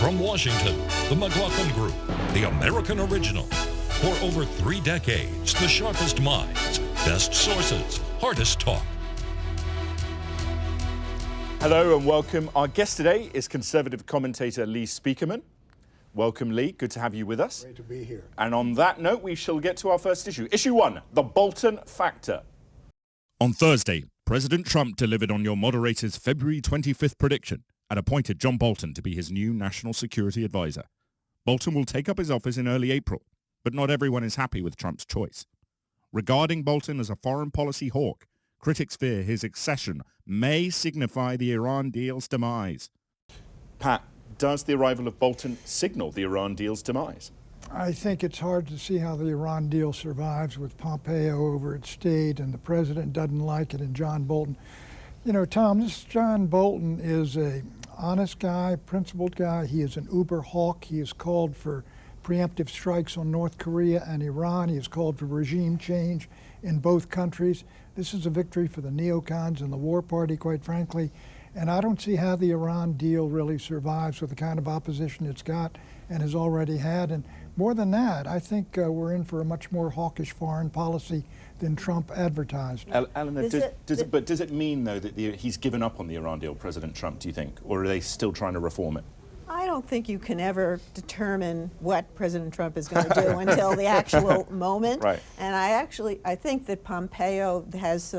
From Washington, the McLaughlin Group, the American original. For over 3 decades, the sharpest minds, best sources, hardest talk. Hello and welcome. Our guest today is conservative commentator Lee Spiekerman. Welcome, Lee. Good to have you with us. Great to be here. And on that note, we shall get to our first issue. Issue 1, the Bolton Factor. On Thursday, President Trump delivered on your moderator's February 25th prediction and appointed John Bolton to be his new national security advisor. Bolton will take up his office in early April, but not everyone is happy with Trump's choice. Regarding Bolton as a foreign policy hawk, critics fear his accession may signify the Iran deal's demise. Pat, does the arrival of Bolton signal the Iran deal's demise? I think it's hard to see how the Iran deal survives with Pompeo over at State and the president doesn't like it and John Bolton. You know, Tom, this John Bolton is a honest guy, principled guy. He is an uber hawk. He has called for preemptive strikes on North Korea and Iran. He has called for regime change in both countries. This is a victory for the neocons and the war party, quite frankly. And I don't see how the Iran deal really survives with the kind of opposition it's got and has already had. And more than that, I think we're in for a much more hawkish foreign policy than Trump advertised. Eleanor, does it mean, though, that he's given up on the Iran deal, President Trump, do you think? Or are they still trying to reform it? I don't think you can ever determine what President Trump is going to do until the actual moment. Right. And I think that Pompeo has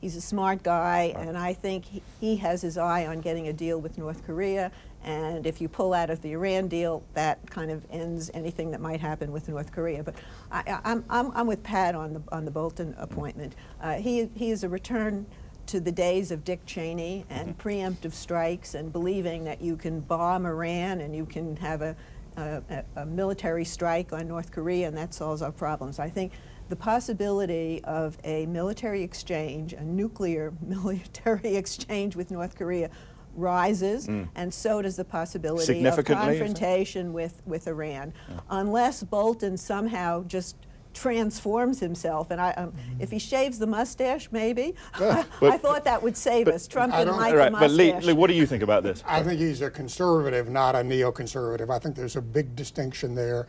he's a smart guy, and I think he has his eye on getting a deal with North Korea. And if you pull out of the Iran deal, that kind of ends anything that might happen with North Korea. But I'm with Pat on the Bolton appointment. He is a return to the days of Dick Cheney and preemptive strikes and believing that you can bomb Iran and you can have a military strike on North Korea and that solves our problems. I think the possibility of a military exchange, a nuclear military exchange with North Korea rises, and so does the possibility of confrontation with Iran, unless Bolton somehow just transforms himself. And if he shaves the mustache, maybe. I thought that would save us. Trump didn't like the mustache. But Lee, what do you think about this? I think he's a conservative, not a neoconservative. I think there's a big distinction there.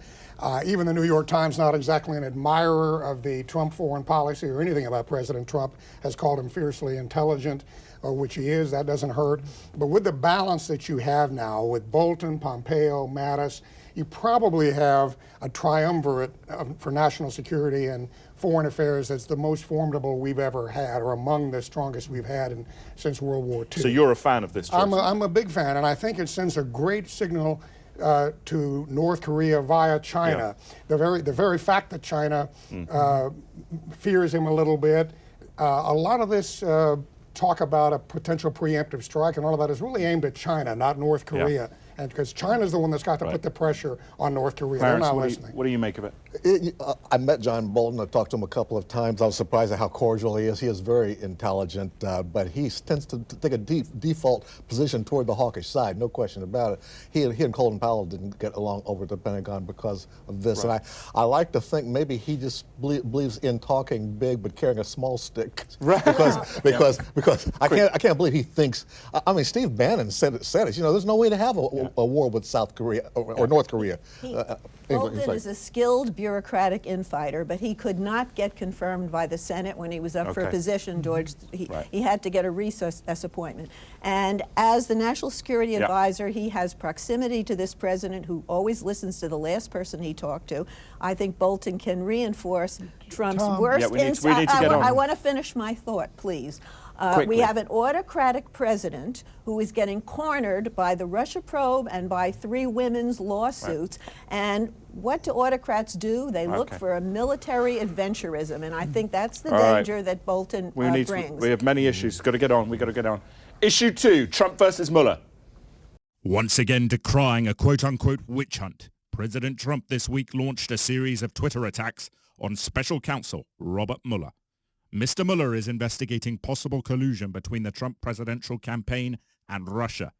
Even the New York Times, not exactly an admirer of the Trump foreign policy or anything about President Trump, has called him fiercely intelligent, which he is. That doesn't hurt. But with the balance that you have now with Bolton, Pompeo, Mattis, you probably have a triumvirate for national security and foreign affairs that's the most formidable we've ever had, or among the strongest we've had since World War II. So you're a fan of this choice? I'm a big fan, and I think it sends a great signal to North Korea via China. Yeah. The very fact that China fears him a little bit, a lot of this talk about a potential preemptive strike and all of that is really aimed at China, not North Korea. Yeah. And because China's the one that's got to put the pressure on North Korea. Clarence, they're not listening. What do you make of it? I met John Bolton. I talked to him a couple of times. I was surprised at how cordial he is. He is very intelligent, but he tends to take a default position toward the hawkish side, no question about it. He and Colin Powell didn't get along over at the Pentagon because of this. Right. And I like to think maybe he just believes in talking big but carrying a small stick. Right. Because I can't believe he thinks. I mean, Steve Bannon said it. You know, there's no way to have a war with South Korea or North Korea. Bolton is a skilled bureaucratic infighter, but he could not get confirmed by the Senate when he was up for a position, George. He had to get a recess appointment. And as the national security advisor, he has proximity to this president who always listens to the last person he talked to. I think Bolton can reinforce Trump's worst insight. I want to finish my thought, please. We have an autocratic president who is getting cornered by the Russia probe and by 3 women's lawsuits. Right. And what do autocrats do? They look for a military adventurism, and I think that's the danger that Bolton brings. We have many issues. Got to get on. We got to get on. Issue 2: Trump versus Mueller. Once again decrying a quote-unquote witch hunt, President Trump this week launched a series of Twitter attacks on special counsel Robert Mueller. Mr. Mueller is investigating possible collusion between the Trump presidential campaign and Russia.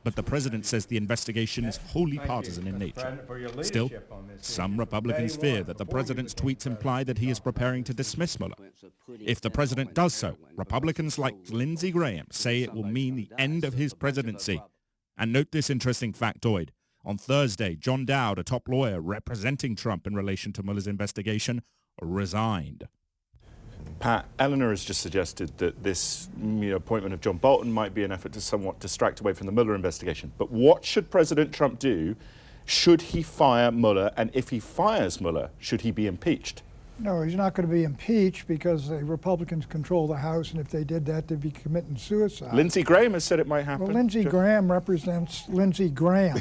But the president says the investigation is wholly partisan in nature. Still, some Republicans fear that the president's tweets imply that he is preparing to dismiss Mueller. If the president does so, Republicans like Lindsey Graham say it will mean the end of his presidency. And note this interesting factoid. On Thursday, John Dowd, a top lawyer representing Trump in relation to Mueller's investigation, resigned. Pat, Eleanor has just suggested that this appointment of John Bolton might be an effort to somewhat distract away from the Mueller investigation. But what should President Trump do? Should he fire Mueller? And if he fires Mueller, should he be impeached? No, he's not going to be impeached because the Republicans control the House, and if they did that, they'd be committing suicide. Lindsey Graham has said it might happen. Well, Lindsey Graham represents Lindsey Graham.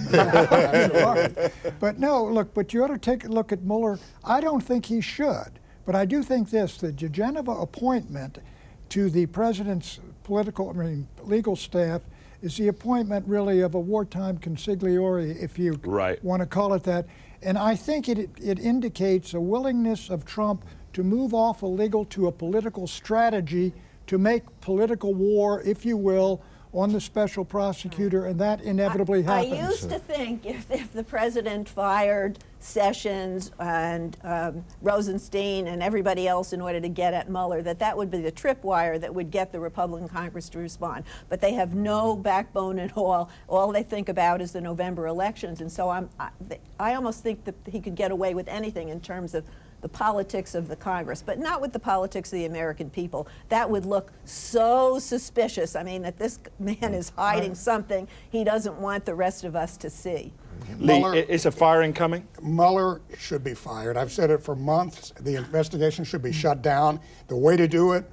But no, look, but you ought to take a look at Mueller. I don't think he should, but I do think this, the Geneva appointment to the president's legal staff is the appointment really of a wartime consigliere, if you want to call it that. And I think it indicates a willingness of Trump to move off a legal to a political strategy to make political war, if you will, on the special prosecutor, and that inevitably happens. I used to think if the president fired Sessions and Rosenstein and everybody else in order to get at Mueller, that would be the tripwire that would get the Republican Congress to respond. But they have no backbone at all. All they think about is the November elections. And so I almost think that he could get away with anything in terms of the politics of the Congress, but not with the politics of the American people. That would look so suspicious. I mean, that this man is hiding something he doesn't want the rest of us to see. Lee, is a firing coming? Mueller should be fired. I've said it for months. The investigation should be shut down. The way to do it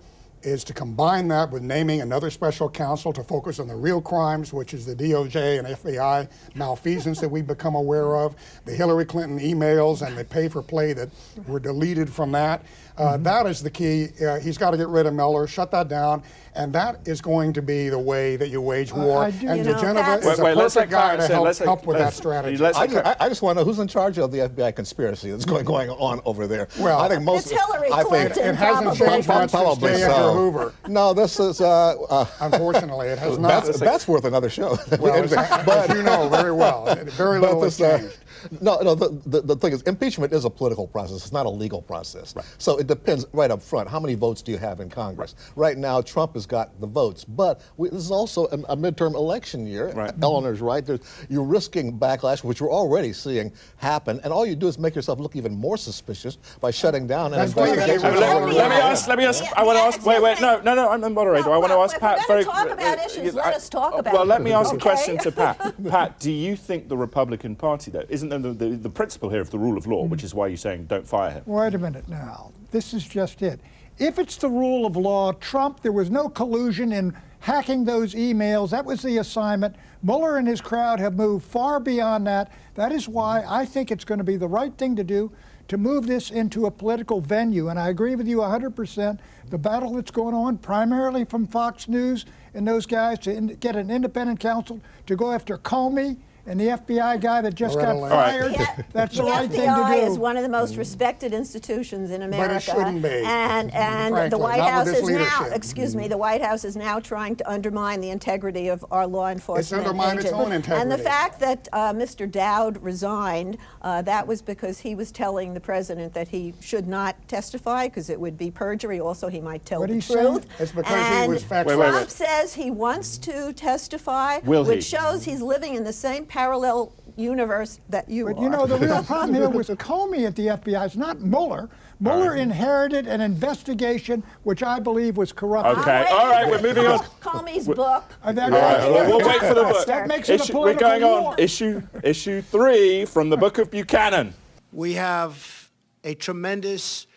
is to combine that with naming another special counsel to focus on the real crimes, which is the DOJ and FBI malfeasance that we've become aware of, the Hillary Clinton emails and the pay-for-play that were deleted from that. That is the key. He's got to get rid of Mueller, shut that down, and that is going to be the way that you wage war. And DeGeneva is a perfect guy to help with that strategy. I just want to know who's in charge of the FBI conspirately that's going on over there. Well, I think it's Hillary Clinton. It hasn't changed much since J. Edgar Hoover. No, this is unfortunately it has not. That's worth another show. Well, but you know very well, very little has changed. No, the thing is, impeachment is a political process. It's not a legal process. Right. So it depends right up front. How many votes do you have in Congress? Right now, Trump has got the votes. But this is also a midterm election year. Right. Eleanor's right. You're risking backlash, which we're already seeing happen. And all you do is make yourself look even more suspicious by shutting down an investigation. Let me ask. I want to ask. Wait. No. I'm the moderator. I want to ask Pat. If we're going to talk about issues, let us talk about Well, let me ask a question to Pat. Pat, do you think the Republican Party, though, isn't the principle here of the rule of law, which is why you're saying don't fire him? Wait a minute now. This is just it. If it's the rule of law, Trump, there was no collusion in hacking those emails. That was the assignment. Mueller and his crowd have moved far beyond that. That is why I think it's going to be the right thing to do to move this into a political venue. And I agree with you 100%. The battle that's going on, primarily from Fox News and those guys, to get an independent counsel to go after Comey and the FBI guy that just got fired. That's the right thing to do. The FBI is one of the most respected institutions in America. But it shouldn't be. And frankly, the White House is leadership. the White House is now trying to undermine the integrity of our law enforcement. It's undermined its own integrity. And the fact that Mr. Dowd resigned, that was because he was telling the president that he should not testify because it would be perjury. Also, he might tell the truth. It's because he was factual. Trump says he wants to testify, which shows he's living in the same parallel universe that you are. But you know, the real problem here was Comey at the FBI. It's not Mueller. Mueller inherited an investigation which I believe was corrupt. Okay, all right, we're moving on. Comey's book. We'll wait for the book. That makes it a political We're going war. on. Issue 3 from the Book of Buchanan. We have a tremendous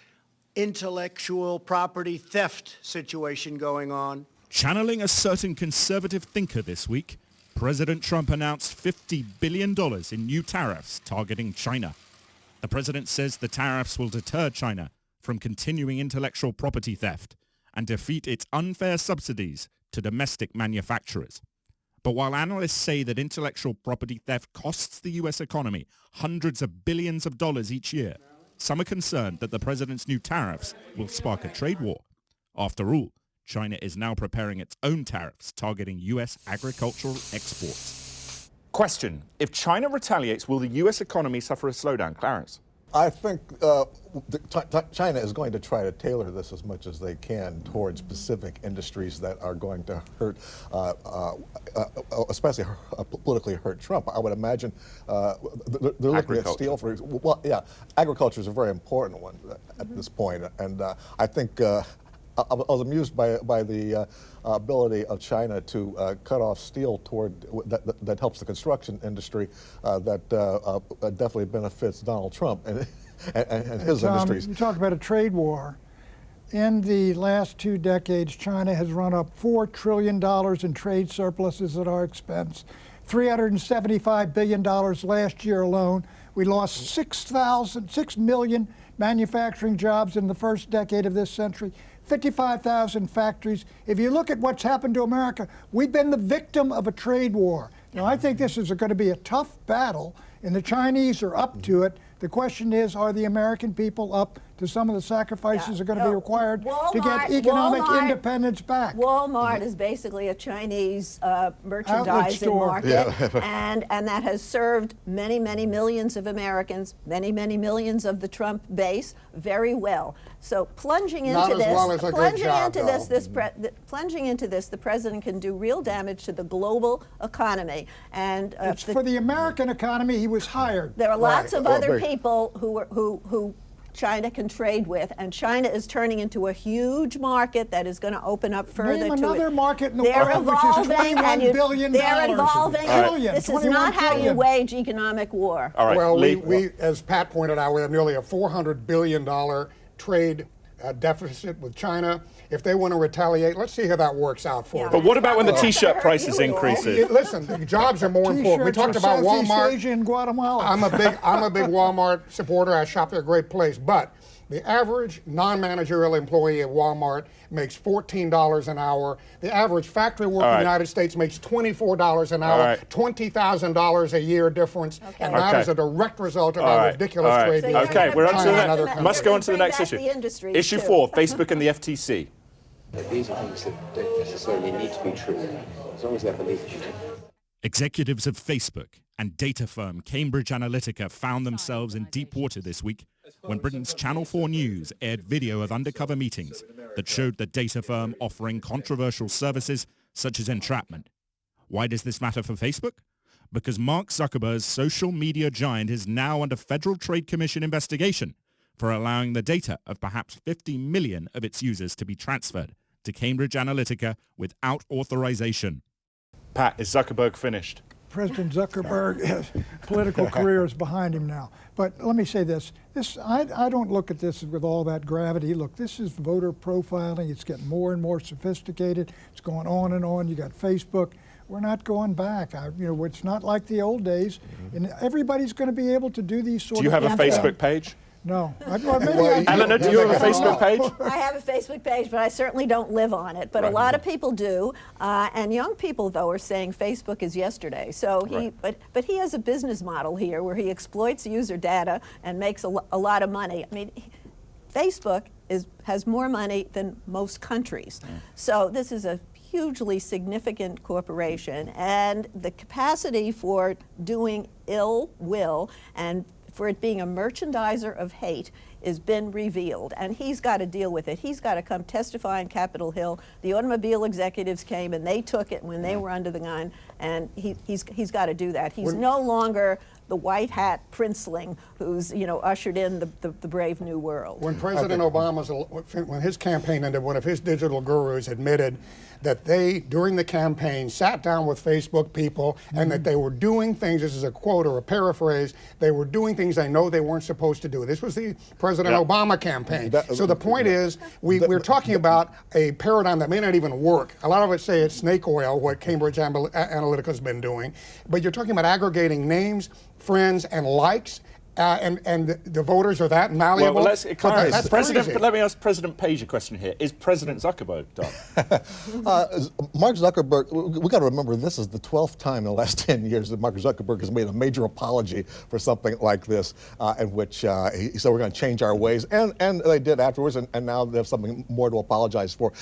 intellectual property theft situation going on. Channeling a certain conservative thinker this week, President Trump announced $50 billion in new tariffs targeting China. The president says the tariffs will deter China from continuing intellectual property theft and defeat its unfair subsidies to domestic manufacturers. But while analysts say that intellectual property theft costs the U.S. economy hundreds of billions of dollars each year, some are concerned that the president's new tariffs will spark a trade war. After all, China is now preparing its own tariffs targeting U.S. agricultural exports. Question. If China retaliates, will the U.S. economy suffer a slowdown? Clarence? I think China is going to try to tailor this as much as they can towards specific industries that are going to hurt, especially politically hurt Trump. I would imagine they're looking at steel for. Well, yeah, agriculture is a very important one at this point, and I think. I was amused by the ability of China to cut off steel that helps the construction industry that definitely benefits Donald Trump and his industries. You talk about a trade war. In the last 2 decades, China has run up $4 trillion in trade surpluses at our expense. $375 billion last year alone. We lost 6 million manufacturing jobs in the first decade of this century. 55,000 factories. If you look at what's happened to America, we've been the victim of a trade war. Now, I think this is going to be a tough battle, and the Chinese are up to it. The question is, are the American people up to some of the sacrifices that are going to be required to get economic independence back? Walmart is basically a Chinese merchandising market, and that has served many, many millions of Americans, many, many millions of the Trump base very well. So plunging into this, plunging into this, the president can do real damage to the global economy. And it's for the American economy he was hired. There are lots of other people who China can trade with, and China is turning into a huge market that is going to open up further Name to another it. market in the world which is $21 billion. They're evolving. Right. This is not how you wage economic war. All right. Well, we, as Pat pointed out, we have nearly a $400 billion trade deficit with China. If they want to retaliate, let's see how that works out for them. But what about when the T-shirt prices increases? Listen, the jobs are more important. We talked about Walmart. Asia and Guatemala. I'm a big Walmart supporter. I shop at a great place, but the average non-managerial employee at Walmart makes $14 an hour. The average factory worker in the United States makes $24 an hour, $20,000 a year difference, and that is a direct result of our ridiculous trade deal. Okay, we're on to the must go on to the next issue. Issue 4, Facebook and the FTC. These are things that don't necessarily need to be true, as long as they're believed. Executives of Facebook and data firm Cambridge Analytica found themselves in deep water this week when Britain's Channel 4 News aired video of undercover meetings that showed the data firm offering controversial services such as entrapment. Why does this matter for Facebook? Because Mark Zuckerberg's social media giant is now under Federal Trade Commission investigation for allowing the data of perhaps 50 million of its users to be transferred to Cambridge Analytica without authorization. Pat, is Zuckerberg finished? President Zuckerberg's political career is behind him now. But let me say this. I don't look at this with all that gravity. Look, this is voter profiling. It's getting more and more sophisticated. It's going on and on. You got Facebook. We're not going back. It's not like the old days. And everybody's going to be able to do these sort of things. Do you have a Facebook page? No. Eleanor, do you have a Facebook page? I have a Facebook page, but I certainly don't live on it. But a lot of people do, and young people though are saying Facebook is yesterday. So but he has a business model here where he exploits user data and makes a lot of money. I mean, Facebook has more money than most countries. So this is a hugely significant corporation, and the capacity for doing ill will and for it being a merchandiser of hate has been revealed, and he's got to deal with it. He's got to come testify in Capitol Hill. The automobile executives came and they took it when they were under the gun, and he's got to do that. He's no longer the white hat princeling who's ushered in the brave new world. When President when his campaign ended, one of his digital gurus admitted that they, during the campaign, sat down with Facebook people and that they were doing things, this is a quote or a paraphrase, they were doing things they know they weren't supposed to do. This was the President Obama campaign. So the point is, we're talking about a paradigm that may not even work. A lot of us say it's snake oil, what Cambridge Analytica has been doing, but you're talking about aggregating names, friends, and likes, and the voters are that malleable. Well, let me ask President Page a question here. Is President Zuckerberg done? Mark Zuckerberg, we got to remember this is the 12th time in the last 10 years that Mark Zuckerberg has made a major apology for something like this, in which he said we're going to change our ways, and they did afterwards, and now they have something more to apologize for.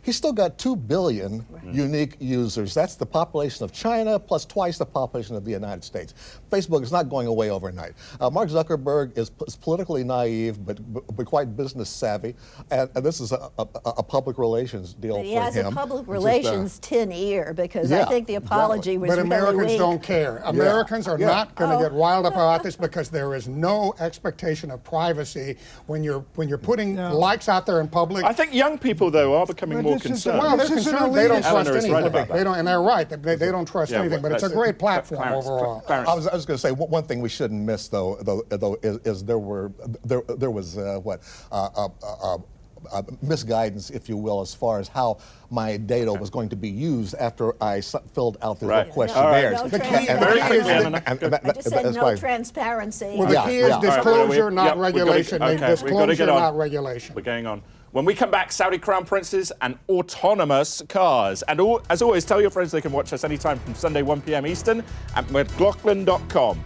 He's still got 2 billion unique users. That's the population of China plus twice the population of the United States. Facebook is not going away overnight. Mark Zuckerberg is politically naive, but quite business savvy, and this is a public relations deal for him. He has a public relations tin ear, because I think the apology was really Americans weak. don't care. Americans are not going to get wild about this, because there is no expectation of privacy when you're putting likes out there in public. I think young people, though, are becoming more concerned. Well, they're concerned. They don't trust anything. Right about that. They don't, and they're right. They don't trust anything. But it's a great platform overall. I was going to say one thing we shouldn't miss, though, is there was misguidance, if you will, as far as how my data was going to be used after I filled out the questionnaires. No I just said no transparency. Well, the key is disclosure, not regulation. Disclosure, not regulation. We're going on. When we come back, Saudi crown princes and autonomous cars. And as always, tell your friends they can watch us anytime from Sunday 1 p.m. Eastern at McLaughlin.com.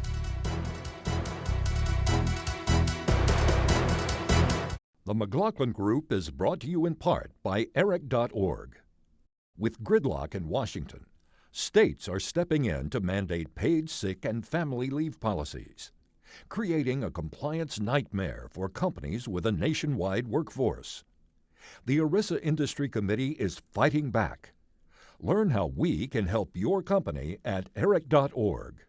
The McLaughlin Group is brought to you in part by Eric.org. With gridlock in Washington, states are stepping in to mandate paid sick and family leave policies, creating a compliance nightmare for companies with a nationwide workforce. The ERISA Industry Committee is fighting back. Learn how we can help your company at Eric.org.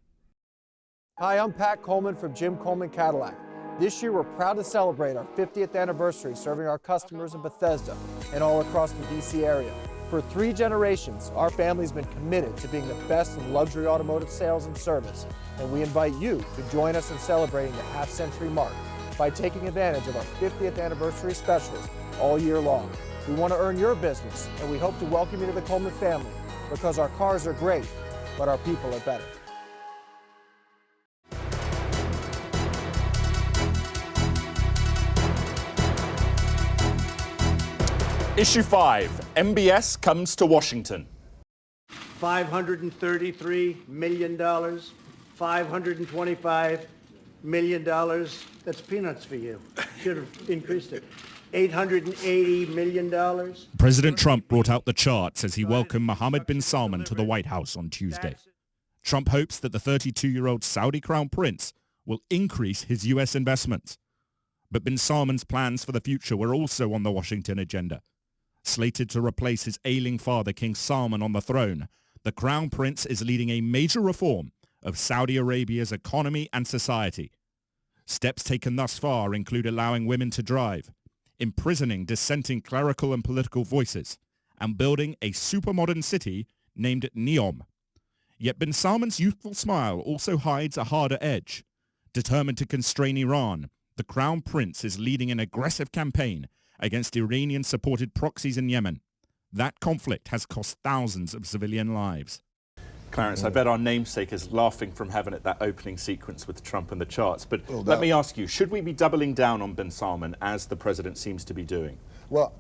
Hi, I'm Pat Coleman from Jim Coleman Cadillac. This year, we're proud to celebrate our 50th anniversary serving our customers in Bethesda and all across the D.C. area. For 3 generations, our family's been committed to being the best in luxury automotive sales and service, and we invite you to join us in celebrating the half-century mark by taking advantage of our 50th anniversary specials all year long. We want to earn your business, and we hope to welcome you to the Coleman family, because our cars are great, but our people are better. Issue 5, MBS comes to Washington. $533 million, $525 million. That's peanuts for you. Should have increased it. $880 million. President Trump brought out the charts as he welcomed Mohammed bin Salman to the White House on Tuesday. Trump hopes that the 32-year-old Saudi crown prince will increase his U.S. investments. But bin Salman's plans for the future were also on the Washington agenda. Slated to replace his ailing father, King Salman, on the throne, the Crown Prince is leading a major reform of Saudi Arabia's economy and society. Steps taken thus far include allowing women to drive, imprisoning dissenting clerical and political voices, and building a supermodern city named Neom. Yet bin Salman's youthful smile also hides a harder edge. Determined to constrain Iran, the Crown Prince is leading an aggressive campaign against Iranian-supported proxies in Yemen. That conflict has cost thousands of civilian lives. Clarence, I bet our namesake is laughing from heaven at that opening sequence with Trump and the charts. But let me ask you, should we be doubling down on bin Salman, as the president seems to be doing? Well,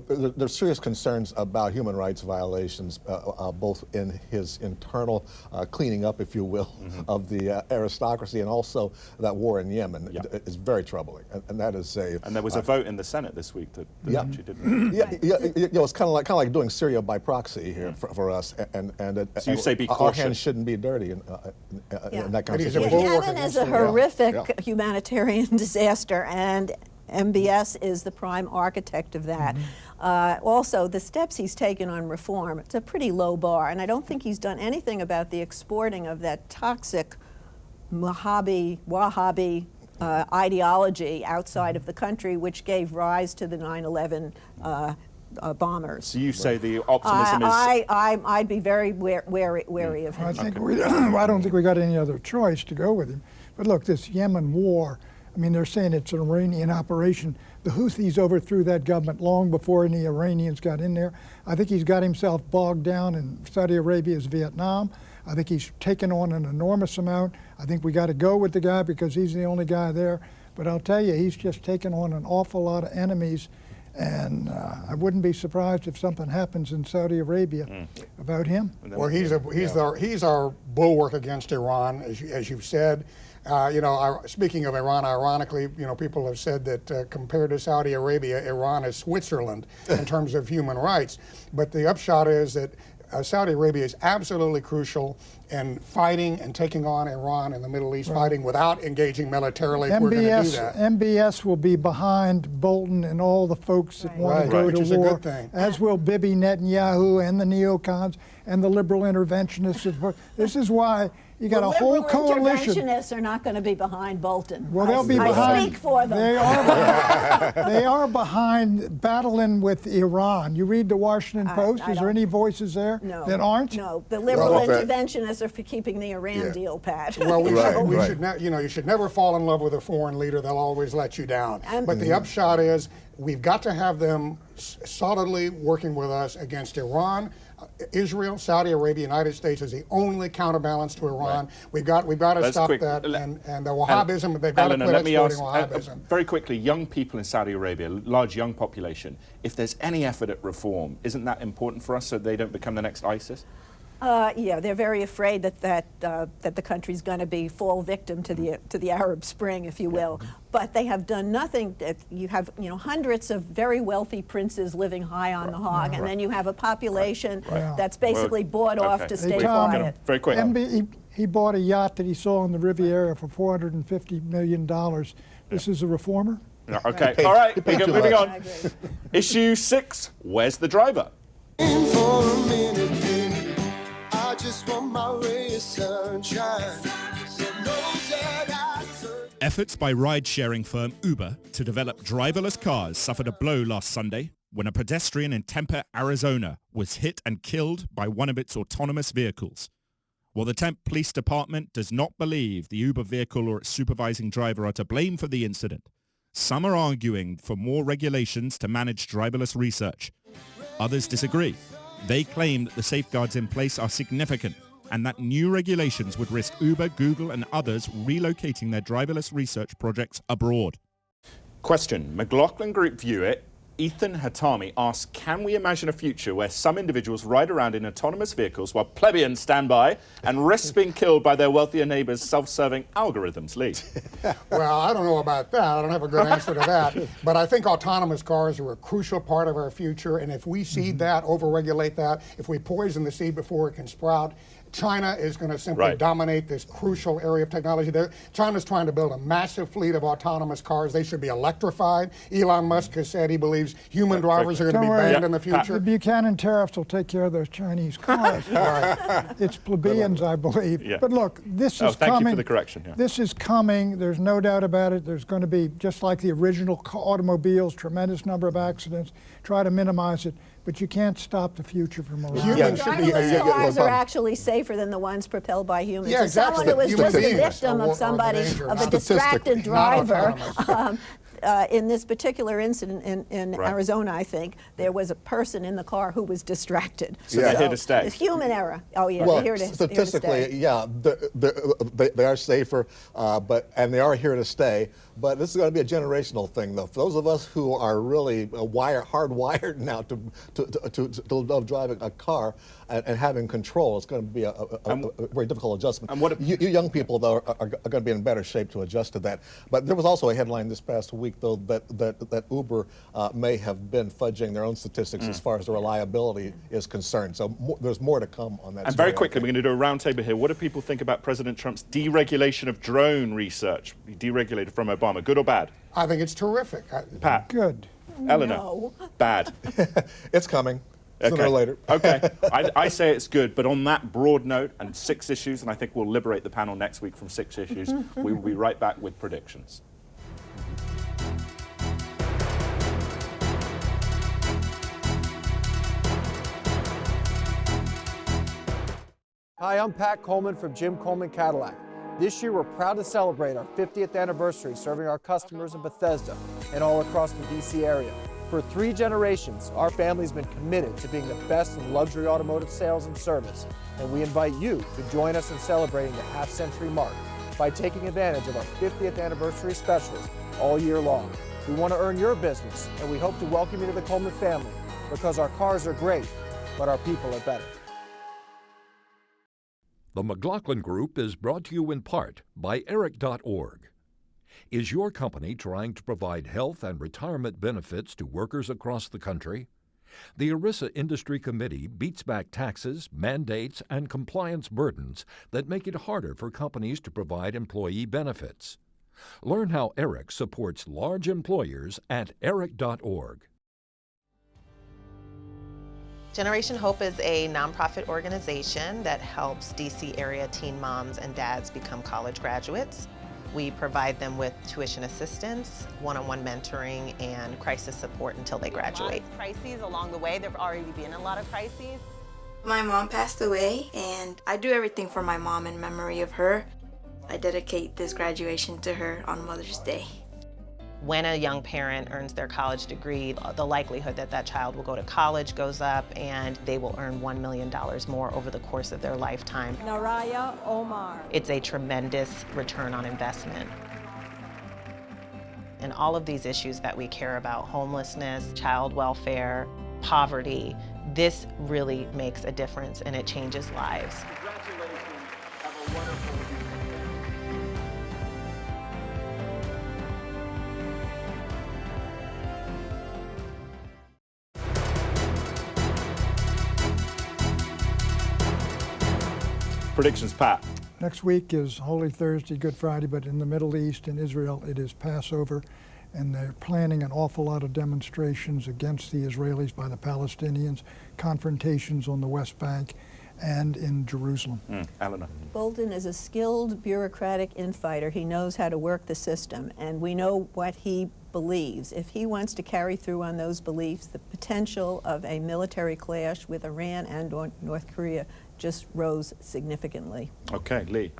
there's serious concerns about human rights violations, both in his internal cleaning up, if you will, of the aristocracy, and also that war in Yemen is very troubling. And that is a... And there was a vote in the Senate this week that actually didn't... It's kind of like doing Syria by proxy here for us. So you say be cautious. Our hands shouldn't be dirty in that kind of situation. Yemen is a horrific humanitarian disaster, and MBS is the prime architect of that. Also, the steps he's taken on reform, it's a pretty low bar, and I don't think he's done anything about the exporting of that toxic Wahhabi ideology outside of the country, which gave rise to the 9/11 bombers. So you say the optimism is... I'd be very wary of him. I don't think we got any other choice to go with him. But look, this Yemen war, I mean, they're saying it's an Iranian operation. The Houthis overthrew that government long before any Iranians got in there. I think he's got himself bogged down in Saudi Arabia's Vietnam. I think he's taken on an enormous amount. I think we got to go with the guy because he's the only guy there. But I'll tell you, he's just taken on an awful lot of enemies. And I wouldn't be surprised if something happens in Saudi Arabia about him. Well, he's our bulwark against Iran, as you've said. Speaking of Iran, ironically, people have said that compared to Saudi Arabia, Iran is Switzerland in terms of human rights. But the upshot is that Saudi Arabia is absolutely crucial in fighting and taking on Iran in the Middle East, fighting without engaging militarily if we're going to do that. MBS will be behind Bolton and all the folks that want to go which to is war, a good thing. as will Bibi Netanyahu and the neocons and the liberal interventionists. This is why you got a whole coalition. Interventionists are not going to be behind Bolton. Well, they'll be behind. I speak for them. They are behind battling with Iran. You read the Washington Post. Is there any voices there that aren't? No, the liberal interventionists are for keeping the Iran deal, Pat. Well, you should never fall in love with a foreign leader. They'll always let you down. But the upshot is we've got to have them solidly working with us against Iran. Israel, Saudi Arabia, United States is the only counterbalance to Iran. We've got to stop that. And the Wahhabism, they've got to quit exploiting Wahhabism. Very quickly, young people in Saudi Arabia, large young population, if there's any effort at reform, isn't that important for us so they don't become the next ISIS? Yeah, they're very afraid that the country's going to fall victim to the Arab Spring, if you will. But they have done nothing. You have hundreds of very wealthy princes living high on the hog, and then you have a population that's basically bought off to stay quiet. Very quick. He bought a yacht that he saw on the Riviera for $450 million. This is a reformer? Okay, all right, moving on. Issue 6, where's the driver? I just want my ray of sunshine. Efforts by ride-sharing firm Uber to develop driverless cars suffered a blow last Sunday when a pedestrian in Tempe, Arizona was hit and killed by one of its autonomous vehicles. While the Tempe Police Department does not believe the Uber vehicle or its supervising driver are to blame for the incident, some are arguing for more regulations to manage driverless research. Others disagree. They claim that the safeguards in place are significant and that new regulations would risk Uber, Google and others relocating their driverless research projects abroad. Question. McLaughlin Group view it. Ethan Hatami asks, can we imagine a future where some individuals ride around in autonomous vehicles while plebeians stand by and risk being killed by their wealthier neighbors' self-serving algorithms? Lee. Well, I don't know about that. I don't have a good answer to that. But I think autonomous cars are a crucial part of our future. And if we seed that, overregulate that, if we poison the seed before it can sprout, China is going to simply dominate this crucial area of technology. China's trying to build a massive fleet of autonomous cars. They should be electrified. Elon Musk has said he believes human drivers are going to be banned in the future. The Buchanan tariffs will take care of those Chinese cars. It's plebeians, I believe. But look, this is coming. Thank you for the correction. This is coming. There's no doubt about it. There's going to be, just like the original automobiles, tremendous number of accidents. Try to minimize it. But you can't stop the future from arriving. Driverless cars are actually safer than the ones propelled by humans. Yeah, exactly. Someone who was just a victim of a distracted driver. In this particular incident in Arizona, I think, there was a person in the car who was distracted. So they're here to stay. It's human error. Oh, yeah, well, they're here to stay. Statistically, yeah, they are safer, and they are here to stay. But this is going to be a generational thing, though. For those of us who are really hardwired now to driving a car and having control, it's going to be a very difficult adjustment. And what you young people, though, are going to be in better shape to adjust to that. But there was also a headline this past week, though, that Uber may have been fudging their own statistics as far as the reliability is concerned. So there's more to come on that. And very quickly, we're going to do a roundtable here. What do people think about President Trump's deregulation of drone research? He deregulated from Obama. Good or bad? I think it's terrific. Pat? Good. Eleanor? No. Bad. It's coming. Sooner or later. Okay. I say it's good, but on that broad note and 6 issues, and I think we'll liberate the panel next week from 6 issues, we will be right back with predictions. Hi, I'm Pat Coleman from Jim Coleman Cadillac. This year, we're proud to celebrate our 50th anniversary serving our customers in Bethesda and all across the DC area. For 3 generations, our family's been committed to being the best in luxury automotive sales and service, and we invite you to join us in celebrating the half-century mark by taking advantage of our 50th anniversary specials all year long. We want to earn your business, and we hope to welcome you to the Coleman family because our cars are great, but our people are better. The McLaughlin Group is brought to you in part by Eric.org. Is your company trying to provide health and retirement benefits to workers across the country? The ERISA Industry Committee beats back taxes, mandates, and compliance burdens that make it harder for companies to provide employee benefits. Learn how ERIC supports large employers at Eric.org. Generation Hope is a nonprofit organization that helps DC area teen moms and dads become college graduates. We provide them with tuition assistance, one-on-one mentoring, and crisis support until they graduate. Crises along the way. There have already been a lot of crises. My mom passed away, and I do everything for my mom in memory of her. I dedicate this graduation to her on Mother's Day. When a young parent earns their college degree, the likelihood that that child will go to college goes up, and they will earn $1 million more over the course of their lifetime. Naraya Omar. It's a tremendous return on investment. And all of these issues that we care about, homelessness, child welfare, poverty, this really makes a difference and it changes lives. Congratulations. Have a wonderful weekend. Predictions, Pat. Next week is Holy Thursday, Good Friday, but in the Middle East, in Israel, it is Passover, and they're planning an awful lot of demonstrations against the Israelis by the Palestinians, confrontations on the West Bank and in Jerusalem. Eleanor. Bolton is a skilled bureaucratic infighter. He knows how to work the system, and we know what he believes. If he wants to carry through on those beliefs, the potential of a military clash with Iran and North Korea just rose significantly. Okay, Lee.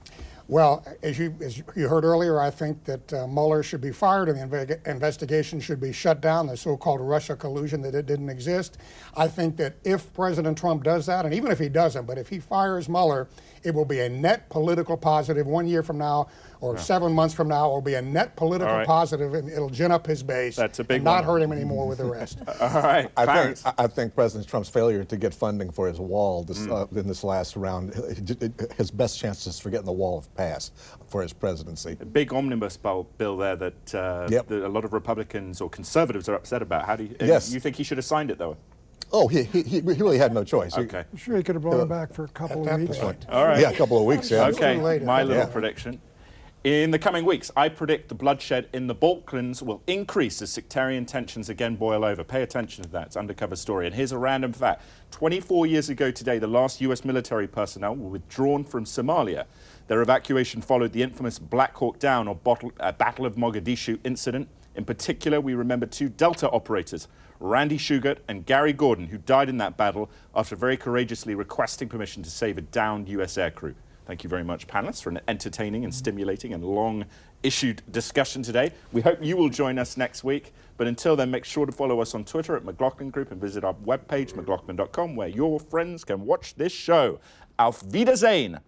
Well, as you heard earlier, I think that Mueller should be fired and the investigation should be shut down, the so-called Russia collusion, that it didn't exist. I think that if President Trump does that, and even if he doesn't, but if he fires Mueller, it will be a net political positive 1 year from now or 7 months from now. It will be a net political positive, and it'll gin up his base. That's a big and one. not hurt him anymore with the rest. All right. I think President Trump's failure to get funding for his wall in this last round, his best chances for getting the wall have passed for his presidency. A big omnibus bill there that, that a lot of Republicans or conservatives are upset about. How do you, you think he should have signed it, though? Oh, he really had no choice. Okay. I'm sure he could have brought him back for a couple of weeks. All right. Yeah, a couple of weeks, yeah. Okay, my little prediction. In the coming weeks, I predict the bloodshed in the Balkans will increase as sectarian tensions again boil over. Pay attention to that. It's an undercover story. And here's a random fact. 24 years ago today, the last U.S. military personnel were withdrawn from Somalia. Their evacuation followed the infamous Black Hawk Down or Battle of Mogadishu incident. In particular, we remember two Delta operators, Randy Shugart and Gary Gordon, who died in that battle after very courageously requesting permission to save a downed U.S. aircrew. Thank you very much, panelists, for an entertaining and stimulating and long-issued discussion today. We hope you will join us next week. But until then, make sure to follow us on Twitter at McLaughlin Group and visit our webpage, mclaughlin.com, where your friends can watch this show. Auf Wiedersehen.